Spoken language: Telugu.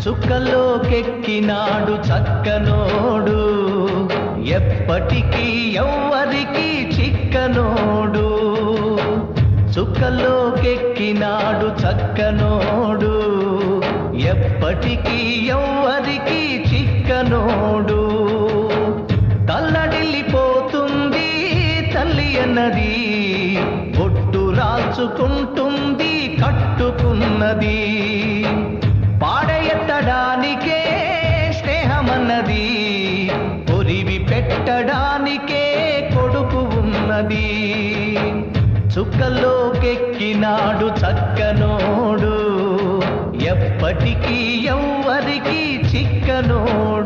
చుక్కలోకెక్కినాడు చక్కనోడు, ఎప్పటికీ ఎవ్వరికి చిక్కనోడు. చుక్కలోకెక్కినాడు చక్కనోడు, ఎప్పటికీ ఎవ్వరికి చిక్కనోడు. తల్లడిల్లిపోతుంది తల్లి అన్నది, బొట్టు రాల్చుకుంటుంది కట్టుకున్నది. పాడెత్తడానికే స్నేహమన్నది, పొరివి పెట్టడానికే కొడుకు ఉన్నది. చుక్కలోకెక్కినాడు చక్కనోడు, ఎప్పటికీ ఎవ్వరికి చిక్కనోడు.